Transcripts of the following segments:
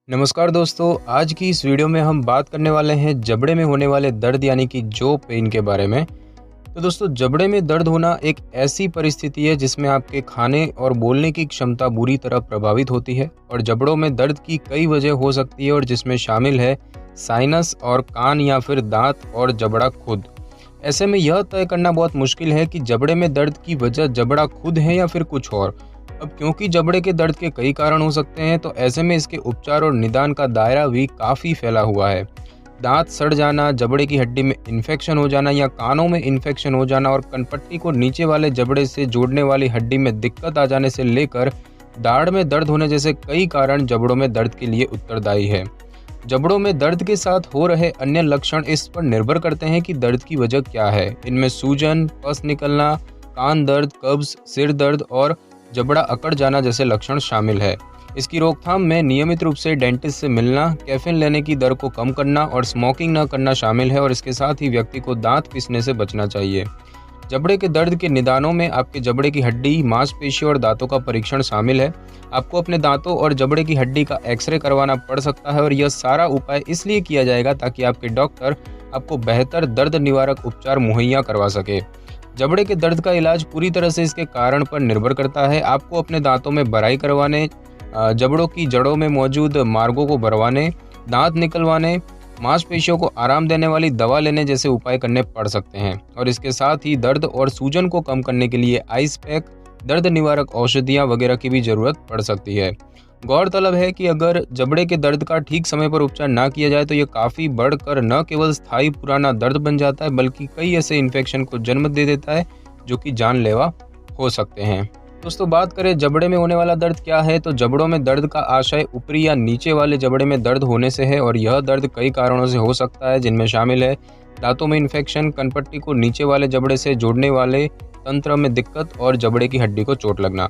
नमस्कार दोस्तों, आज की इस वीडियो में हम बात करने वाले हैं जबड़े में होने वाले दर्द यानी कि जो पेन के बारे में। तो दोस्तों, जबड़े में दर्द होना एक ऐसी परिस्थिति है जिसमें आपके खाने और बोलने की क्षमता बुरी तरह प्रभावित होती है और जबड़ों में दर्द की कई वजह हो सकती है और जिसमें शामिल है साइनस और कान या फिर दांत और जबड़ा खुद। ऐसे में यह तय करना बहुत मुश्किल है कि जबड़े में दर्द की वजह जबड़ा खुद है या फिर कुछ और। अब क्योंकि जबड़े के दर्द के कई कारण हो सकते हैं, तो ऐसे में इसके उपचार और निदान का दायरा भी काफ़ी फैला हुआ है। दांत सड़ जाना, जबड़े की हड्डी में इन्फेक्शन हो जाना या कानों में इन्फेक्शन हो जाना और कनपट्टी को नीचे वाले जबड़े से जोड़ने वाली हड्डी में दिक्कत आ जाने से लेकर दाढ़ में दर्द होने जैसे कई कारण जबड़ों में दर्द के लिए उत्तरदायी है। जबड़ों में दर्द के साथ हो रहे अन्य लक्षण इस पर निर्भर करते हैं कि दर्द की वजह क्या है। इनमें सूजन, पस निकलना, कान दर्द, कब्ज, सिर दर्द और जबड़ा अकड़ जाना जैसे लक्षण शामिल है। इसकी रोकथाम में नियमित रूप से डेंटिस्ट से मिलना, कैफीन लेने की दर को कम करना और स्मोकिंग न करना शामिल है और इसके साथ ही व्यक्ति को दांत पीसने से बचना चाहिए। जबड़े के दर्द के निदानों में आपके जबड़े की हड्डी, मांसपेशियों और दांतों का परीक्षण शामिल है। आपको अपने दांतों और जबड़े की हड्डी का एक्सरे करवाना पड़ सकता है और यह सारा उपाय इसलिए किया जाएगा ताकि आपके डॉक्टर आपको बेहतर दर्द निवारक उपचार मुहैया करवा सके। जबड़े के दर्द का इलाज पूरी तरह से इसके कारण पर निर्भर करता है। आपको अपने दांतों में बराई करवाने, जबड़ों की जड़ों में मौजूद मार्गों को भरवाने, दांत निकलवाने, मांसपेशियों को आराम देने वाली दवा लेने जैसे उपाय करने पड़ सकते हैं और इसके साथ ही दर्द और सूजन को कम करने के लिए आइस पैक, दर्द निवारक औषधियाँ वगैरह की भी जरूरत पड़ सकती है। गौरतलब है कि अगर जबड़े के दर्द का ठीक समय पर उपचार ना किया जाए तो ये काफ़ी बढ़कर न केवल स्थायी पुराना दर्द बन जाता है बल्कि कई ऐसे इन्फेक्शन को जन्म दे देता है जो कि जानलेवा हो सकते हैं। दोस्तों, बात करें जबड़े में होने वाला दर्द क्या है, तो जबड़ों में दर्द का आशय ऊपरी या नीचे वाले जबड़े में दर्द होने से है और यह दर्द कई कारणों से हो सकता है, जिनमें शामिल है दांतों में इन्फेक्शन, कनपट्टी को नीचे वाले जबड़े से जोड़ने वाले तंत्र में दिक्कत और जबड़े की हड्डी को चोट लगना।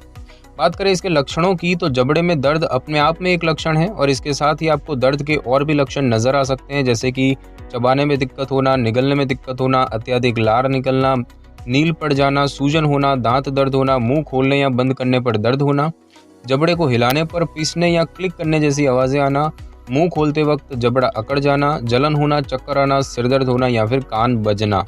बात करें इसके लक्षणों की, तो जबड़े में दर्द अपने आप में एक लक्षण है और इसके साथ ही आपको दर्द के और भी लक्षण नजर आ सकते हैं, जैसे कि चबाने में दिक्कत होना, निगलने में दिक्कत होना, अत्यधिक लार निकलना, नील पड़ जाना, सूजन होना, दांत दर्द होना, मुंह खोलने या बंद करने पर दर्द होना, जबड़े को हिलाने पर पीसने या क्लिक करने जैसी आवाज़ें आना, मुंह खोलते वक्त जबड़ा अकड़ जाना, जलन होना, चक्कर आना, सिर दर्द होना या फिर कान बजना।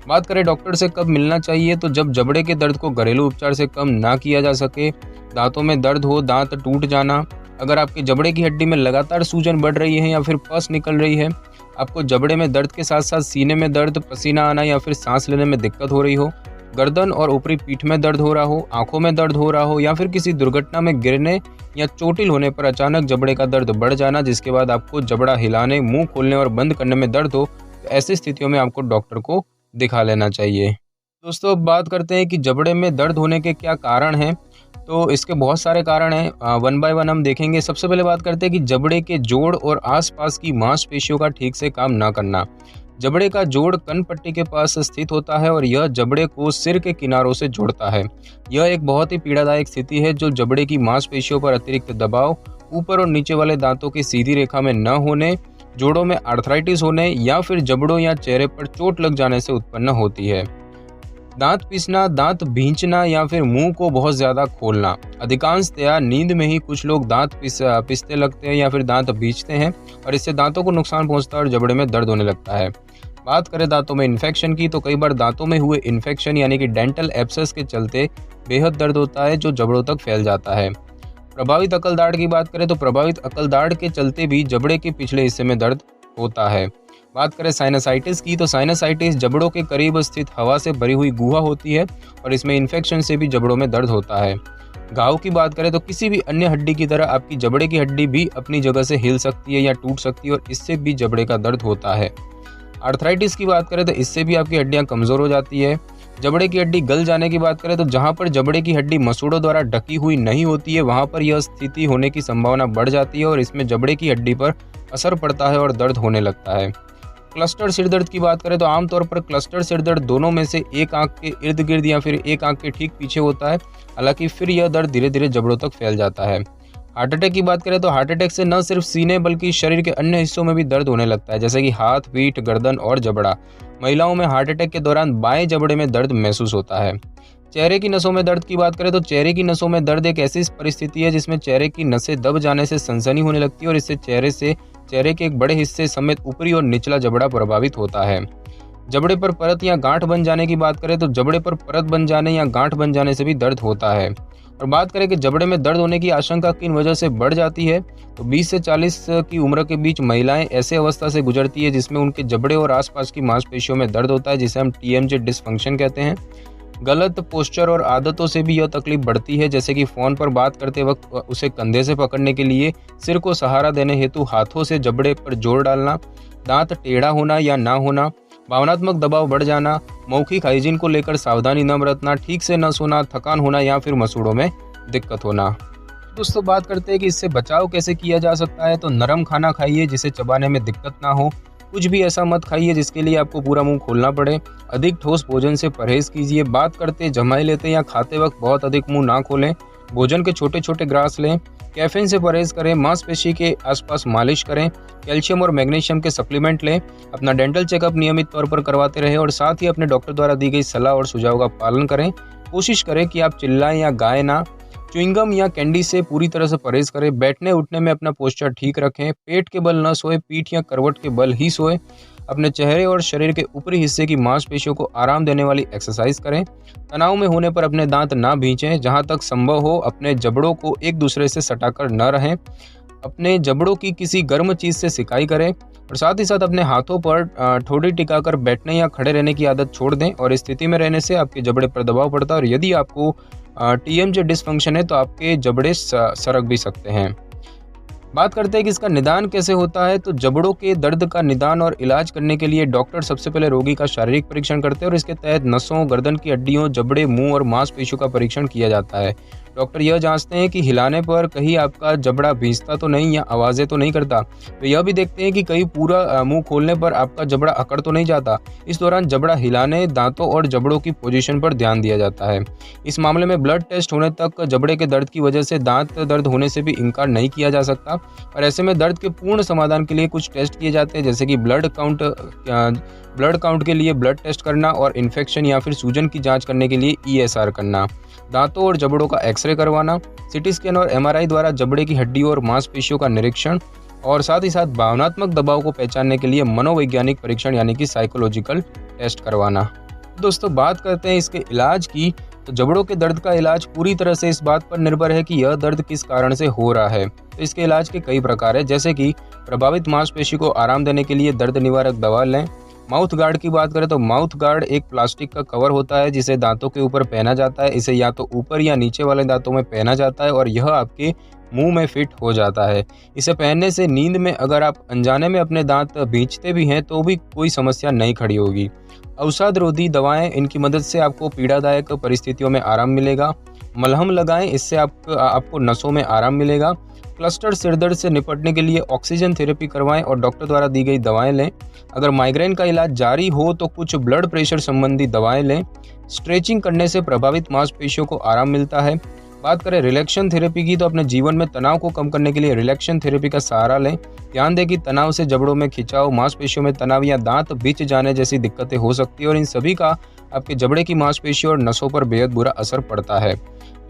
बात करें डॉक्टर से कब मिलना चाहिए, तो जब जबड़े के दर्द को घरेलू उपचार से कम ना किया जा सके, दांतों में दर्द हो, दांत टूट जाना, अगर आपके जबड़े की हड्डी में लगातार सूजन बढ़ रही है या फिर पस निकल रही है, आपको जबड़े में दर्द के साथ साथ सीने में दर्द, पसीना आना या फिर सांस लेने में दिक्कत हो रही हो, गर्दन और ऊपरी पीठ में दर्द हो रहा हो, आंखों में दर्द हो रहा हो या फिर किसी दुर्घटना में गिरने या चोटिल होने पर अचानक जबड़े का दर्द बढ़ जाना जिसके बाद आपको जबड़ा हिलाने, मुंह खोलने और बंद करने में दर्द हो, तो ऐसी स्थितियों में आपको डॉक्टर को दिखा लेना चाहिए। दोस्तों, अब बात करते हैं कि जबड़े में दर्द होने के क्या कारण हैं। तो इसके बहुत सारे कारण हैं, वन बाय वन हम देखेंगे। सबसे पहले बात करते हैं कि जबड़े के जोड़ और आसपास की मांसपेशियों का ठीक से काम ना करना। जबड़े का जोड़ कनपट्टी के पास स्थित होता है और यह जबड़े को सिर के किनारों से जोड़ता है। यह एक बहुत ही पीड़ादायक स्थिति है जो जबड़े की मांसपेशियों पर अतिरिक्त दबाव, ऊपर और नीचे वाले दांतों की सीधी रेखा में न होने, जोड़ों में आर्थराइटिस होने या फिर जबड़ों या चेहरे पर चोट लग जाने से उत्पन्न होती है। दांत पीसना, दांत भींचना या फिर मुंह को बहुत ज़्यादा खोलना। अधिकांशतया नींद में ही कुछ लोग दांत पीसते लगते हैं या फिर दांत भींचते हैं और इससे दांतों को नुकसान पहुंचता है और जबड़े में दर्द होने लगता है। बात करें दांतों में इन्फेक्शन की, तो कई बार दांतों में हुए इन्फेक्शन यानी कि डेंटल एब्सेस के चलते बेहद दर्द होता है जो जबड़ों तक फैल जाता है। प्रभावित अकलदाढ़ की बात करें तो प्रभावित अकलदाढ़ के चलते भी जबड़े के पिछले हिस्से में दर्द होता है। बात करें साइनसाइटिस की, तो साइनसाइटिस जबड़ों के करीब स्थित हवा से भरी हुई गुहा होती है और इसमें इन्फेक्शन से भी जबड़ों में दर्द होता है। घाव की बात करें तो किसी भी अन्य हड्डी की तरह आपकी जबड़े की हड्डी भी अपनी जगह से हिल सकती है या टूट सकती है और इससे भी जबड़े का दर्द होता है। आर्थराइटिस की बात करें तो इससे भी आपकी हड्डियां कमज़ोर हो जाती है। जबड़े की हड्डी गल जाने की बात करें तो जहां पर जबड़े की हड्डी मसूड़ों द्वारा ढकी हुई नहीं होती है वहां पर यह स्थिति होने की संभावना बढ़ जाती है और इसमें जबड़े की हड्डी पर असर पड़ता है और दर्द होने लगता है। क्लस्टर सिर दर्द की बात करें तो आमतौर पर क्लस्टर सिर दर्द दोनों में से एक आंख के इर्द गिर्द या फिर एक आंख के ठीक पीछे होता है, हालांकि फिर यह दर्द धीरे धीरे जबड़ों तक फैल जाता है। हार्ट अटैक की बात करें तो हार्ट अटैक से न सिर्फ सीने बल्कि शरीर के अन्य हिस्सों में भी दर्द होने लगता है, जैसे कि हाथ, पीठ, गर्दन और जबड़ा। महिलाओं में हार्ट अटैक के दौरान बाएं जबड़े में दर्द महसूस होता है। चेहरे की नसों में दर्द की बात करें तो चेहरे की नसों में दर्द एक ऐसी परिस्थिति है जिसमें चेहरे की नसें दब जाने से सनसनी होने लगती है और इससे चेहरे के एक बड़े हिस्से समेत ऊपरी और निचला जबड़ा प्रभावित होता है। जबड़े पर परत या गांठ बन जाने की बात करें तो जबड़े पर परत बन जाने या गांठ बन जाने से भी दर्द होता है। और बात करें कि जबड़े में दर्द होने की आशंका किन वजह से बढ़ जाती है, तो 20 से 40 की उम्र के बीच महिलाएं ऐसे अवस्था से गुजरती है जिसमें उनके जबड़े और आसपास की मांसपेशियों में दर्द होता है, जिसे हम TMJ डिसफंक्शन कहते हैं। गलत पोस्चर और आदतों से भी यह तकलीफ बढ़ती है, जैसे कि फ़ोन पर बात करते वक्त उसे कंधे से पकड़ने के लिए सिर को सहारा देने हेतु हाथों से जबड़े पर जोर डालना, दांत टेढ़ा होना या ना होना, भावनात्मक दबाव बढ़ जाना, मौखिक हाइजीन को लेकर सावधानी न बरतना, ठीक से न सोना, थकान होना या फिर मसूड़ों में दिक्कत होना। दोस्तों बात करते हैं कि इससे बचाव कैसे किया जा सकता है। तो नरम खाना खाइए जिसे चबाने में दिक्कत ना हो। कुछ भी ऐसा मत खाइए जिसके लिए आपको पूरा मुंह खोलना पड़े। अधिक ठोस भोजन से परहेज कीजिए। बात करते, जमाई लेते या खाते वक्त बहुत अधिक मुंह ना खोलें। भोजन के छोटे छोटे ग्रास लें। कैफीन से परहेज करें। मांसपेशी के आसपास मालिश करें। कैल्शियम और मैग्नीशियम के सप्लीमेंट लें। अपना डेंटल चेकअप नियमित तौर पर करवाते रहें और साथ ही अपने डॉक्टर द्वारा दी गई सलाह और सुझाव का पालन करें। कोशिश करें कि आप चिल्लाएं या गाएं ना। च्युइंगम या कैंडी से पूरी तरह से परहेज करें। बैठने उठने में अपना पोस्चर ठीक रखें। पेट के बल न सोए, पीठ या करवट के बल ही सोए। अपने चेहरे और शरीर के ऊपरी हिस्से की मांसपेशियों को आराम देने वाली एक्सरसाइज करें। तनाव में होने पर अपने दांत ना भींचें। जहां तक संभव हो अपने जबड़ों को एक दूसरे से सटाकर न रहें। अपने जबड़ों की किसी गर्म चीज़ से सिकाई करें और साथ ही साथ अपने हाथों पर ठोड़ी टिकाकर बैठने या खड़े रहने की आदत छोड़ दें। और इस स्थिति में रहने से आपके जबड़े पर दबाव पड़ता है और यदि आपको TMJ डिसफंक्शन है तो आपके जबड़े सरक भी सकते हैं। बात करते हैं कि इसका निदान कैसे होता है। तो जबड़ों के दर्द का निदान और इलाज करने के लिए डॉक्टर सबसे पहले रोगी का शारीरिक परीक्षण करते हैं और इसके तहत नसों, गर्दन की हड्डियों, जबड़े, मुंह और मांसपेशियों का परीक्षण किया जाता है। डॉक्टर यह जांचते हैं कि हिलाने पर कहीं आपका जबड़ा भींचता तो नहीं या आवाज़ें तो नहीं करता। वे यह भी देखते हैं कि कहीं पूरा मुंह खोलने पर आपका जबड़ा अकड़ तो नहीं जाता। इस दौरान जबड़ा हिलाने, दांतों और जबड़ों की पोजीशन पर ध्यान दिया जाता है। इस मामले में ब्लड टेस्ट होने तक जबड़े के दर्द की वजह से दांत दर्द होने से भी इनकार नहीं किया जा सकता। और ऐसे में दर्द के पूर्ण समाधान के लिए कुछ टेस्ट किए जाते हैं, जैसे कि ब्लड काउंट के लिए ब्लड टेस्ट करना और इन्फेक्शन या फिर सूजन की जांच करने के लिए ESR करना, दांतों और जबड़ों का एक्सरे करवाना, CT स्कैन और MRI द्वारा जबड़े की हड्डियों और मांसपेशियों का निरीक्षण और साथ ही साथ भावनात्मक दबाव को पहचानने के लिए मनोवैज्ञानिक परीक्षण यानी कि साइकोलॉजिकल टेस्ट करवाना। दोस्तों बात करते हैं इसके इलाज की। तो जबड़ों के दर्द का इलाज पूरी तरह से इस बात पर निर्भर है कि यह दर्द किस कारण से हो रहा है। तो इसके इलाज के कई प्रकार है, जैसे कि प्रभावित मांसपेशी को आराम देने के लिए दर्द निवारक दवा लें। माउथ गार्ड की बात करें तो माउथ गार्ड एक प्लास्टिक का कवर होता है जिसे दांतों के ऊपर पहना जाता है। इसे या तो ऊपर या नीचे वाले दांतों में पहना जाता है और यह आपके मुंह में फिट हो जाता है। इसे पहनने से नींद में अगर आप अनजाने में अपने दांत भींचते भी हैं तो भी कोई समस्या नहीं खड़ी होगी। अवसाद रोधी दवाएं, इनकी मदद से आपको पीड़ादायक परिस्थितियों में आराम मिलेगा। मलहम लगाएं, इससे आपको नसों में आराम मिलेगा। क्लस्टर सिरदर्द से निपटने के लिए ऑक्सीजन थेरेपी करवाएं और डॉक्टर द्वारा दी गई दवाएं लें। अगर माइग्रेन का इलाज जारी हो तो कुछ ब्लड प्रेशर संबंधी दवाएं लें। स्ट्रेचिंग करने से प्रभावित मांसपेशियों को आराम मिलता है। बात करें रिलैक्सेशन थेरेपी की, तो अपने जीवन में तनाव को कम करने के लिए रिलैक्सेशन थेरेपी का सहारा लें। ध्यान दें कि तनाव से जबड़ों में खिंचाव, मांसपेशियों में तनाव या दांत बिछ जाने जैसी दिक्कतें हो सकती है और इन सभी का आपके जबड़े की मांसपेशियों और नसों पर बेहद बुरा असर पड़ता है।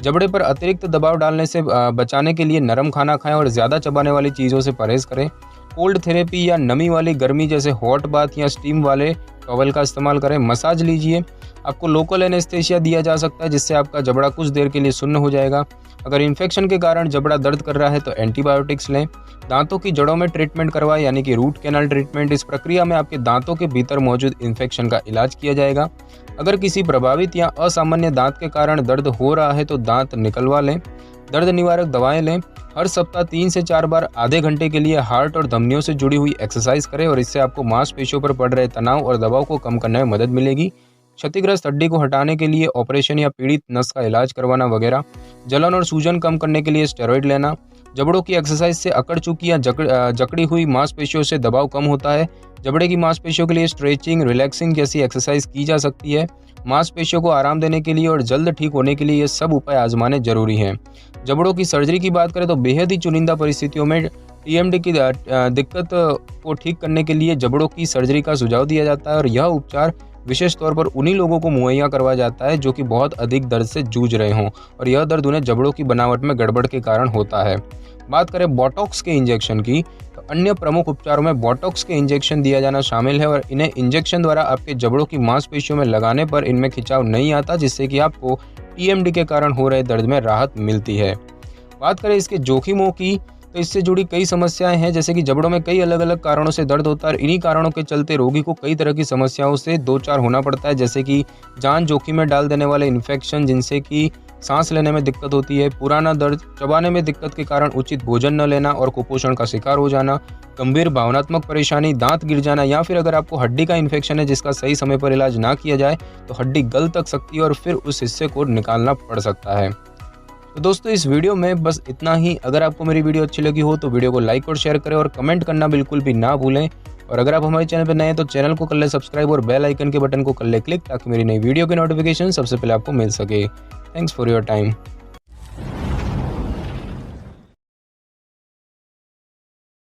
जबड़े पर अतिरिक्त दबाव डालने से बचाने के लिए नरम खाना खाएं और ज़्यादा चबाने वाली चीज़ों से परहेज करें। कोल्ड थेरेपी या नमी वाली गर्मी जैसे हॉट बाथ या स्टीम वाले टॉवल का इस्तेमाल करें। मसाज लीजिए। आपको लोकल एनेस्थेसिया दिया जा सकता है जिससे आपका जबड़ा कुछ देर के लिए सुन्न हो जाएगा। अगर इन्फेक्शन के कारण जबड़ा दर्द कर रहा है तो एंटीबायोटिक्स लें। दांतों की जड़ों में ट्रीटमेंट करवाएं यानी कि रूट कैनाल ट्रीटमेंट। इस प्रक्रिया में आपके दांतों के भीतर मौजूद इन्फेक्शन का इलाज किया जाएगा। अगर किसी प्रभावित या असामान्य दांत के कारण दर्द हो रहा है तो दांत निकलवा लें। दर्द निवारक दवाएं लें। हर सप्ताह 3 से 4 बार आधे घंटे के लिए हार्ट और धमनियों से जुड़ी हुई एक्सरसाइज करें और इससे आपको मांसपेशियों पर पड़ रहे तनाव और दबाव को कम करने में मदद मिलेगी। क्षतिग्रस्त हड्डी को हटाने के लिए ऑपरेशन या पीड़ित नस का इलाज करवाना वगैरह। जलन और सूजन कम करने के लिए स्टेरॉइड लेना। जबड़ों की एक्सरसाइज से अकड़ चुकी या जकड़ी हुई मांसपेशियों से दबाव कम होता है। जबड़े की मांसपेशियों के लिए स्ट्रेचिंग, रिलैक्सिंग जैसी एक्सरसाइज की जा सकती है। मांसपेशियों को आराम देने के लिए और जल्द ठीक होने के लिए ये सब उपाय आजमाने जरूरी हैं। जबड़ों की सर्जरी की बात करें तो बेहद ही चुनिंदा परिस्थितियों में TMD की दिक्कत को ठीक करने के लिए जबड़ों की सर्जरी का सुझाव दिया जाता है और यह उपचार विशेष तौर पर उन्हीं लोगों को मुहैया करवाया जाता है जो कि बहुत अधिक दर्द से जूझ रहे हों और यह दर्द उन्हें जबड़ों की बनावट में गड़बड़ के कारण होता है। बात करें बोटॉक्स के इंजेक्शन की, तो अन्य प्रमुख उपचारों में बोटॉक्स के इंजेक्शन दिया जाना शामिल है और इन्हें इंजेक्शन द्वारा आपके जबड़ों की मांसपेशियों में लगाने पर इनमें खिंचाव नहीं आता, जिससे कि आपको टीएमडी के कारण हो रहे दर्द में राहत मिलती है। बात करें इसके जोखिमों की, तो इससे जुड़ी कई समस्याएं हैं, जैसे कि जबड़ों में कई अलग अलग कारणों से दर्द होता है और इन्हीं कारणों के चलते रोगी को कई तरह की समस्याओं से दो चार होना पड़ता है, जैसे कि जान जोखिम में डाल देने वाले इन्फेक्शन जिनसे कि सांस लेने में दिक्कत होती है, पुराना दर्द, चबाने में दिक्कत के कारण उचित भोजन न लेना और कुपोषण का शिकार हो जाना, गंभीर भावनात्मक परेशानी, दांत गिर जाना या फिर अगर आपको हड्डी का इन्फेक्शन है जिसका सही समय पर इलाज ना किया जाए तो हड्डी गल तक सकती है और फिर उस हिस्से को निकालना पड़ सकता है। तो दोस्तों इस वीडियो में बस इतना ही। अगर आपको मेरी वीडियो अच्छी लगी हो तो वीडियो को लाइक और शेयर करें और कमेंट करना बिल्कुल भी ना भूलें। और अगर आप हमारे चैनल पर नए हैं तो चैनल को कर ले सब्सक्राइब और बेल आइकन के बटन को कर ले क्लिक, ताकि मेरी नई वीडियो की नोटिफिकेशन सबसे पहले आपको मिल सके। Thanks for your time.